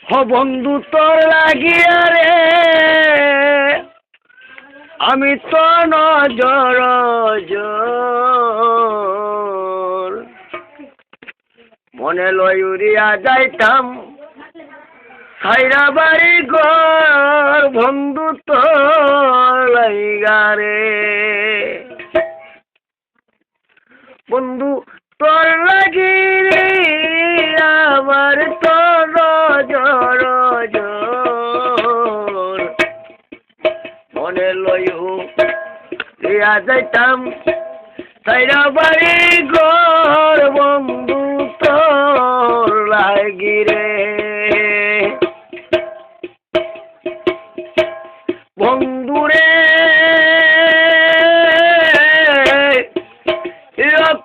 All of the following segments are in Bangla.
বন্ধু তোর লাগিয়া রে আমি তো নজর জোর মনে লই উড়িয়া যাইতাম সাইরা বাড়ি ঘর বন্ধু তোর লাগিয়া রে বন্ধু তোর লাগি রে আমার তো নজর জোর মনে লইও রিয়া যাইতাম সাইরা বাড়ি ঘর বন্ধু তোর লাগি রে বন্ধুরে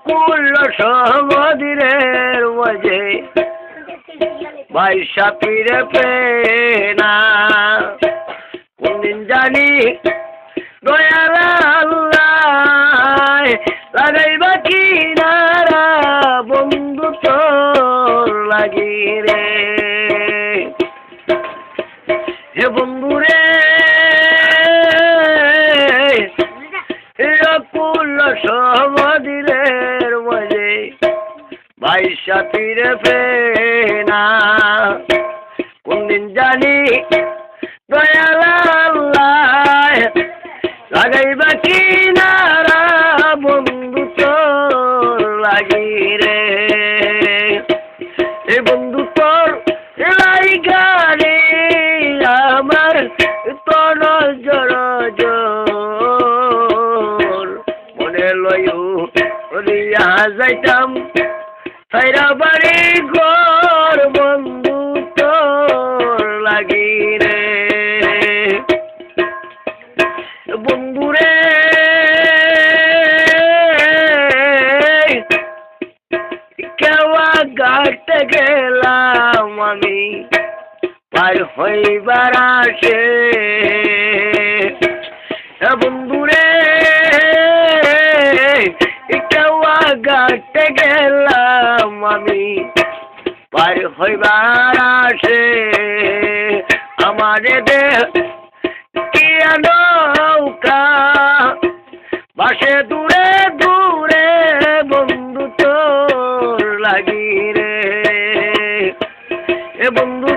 কুল সমাধিরের মাঝে বাইশা ফিরে পেনা কোনদিন জানি দয়াল আল্লাহ লাগাইবা কিনারা বন্ধু তোর লাগি রে হে বন্ধু রে কুল সমাধিরের মাঝে বাইশা ফিরে পেনা কোনদিন জানি দয়াল আল্লাহ লাগাইবা কিনারা বন্ধু তোর লাগি রে এ বন্ধু তোর লাইগা রে আমার তো নজর জোর মনে লইও রিয়া যাইতাম সাইরা বাড়ি ঘর বন্ধু তোর লাগি রে বন্ধুরে কেওয়া গাড়তে গেলাম আমি পার হইবার আসে বন্ধুরে কেওয়া গাড়তে গেলাম আমি পার হইবার আসে আমারে দে কিয়া নৌকা বাসে দূরে দূরে বন্ধু তোর লাগি রে এ বন্ধু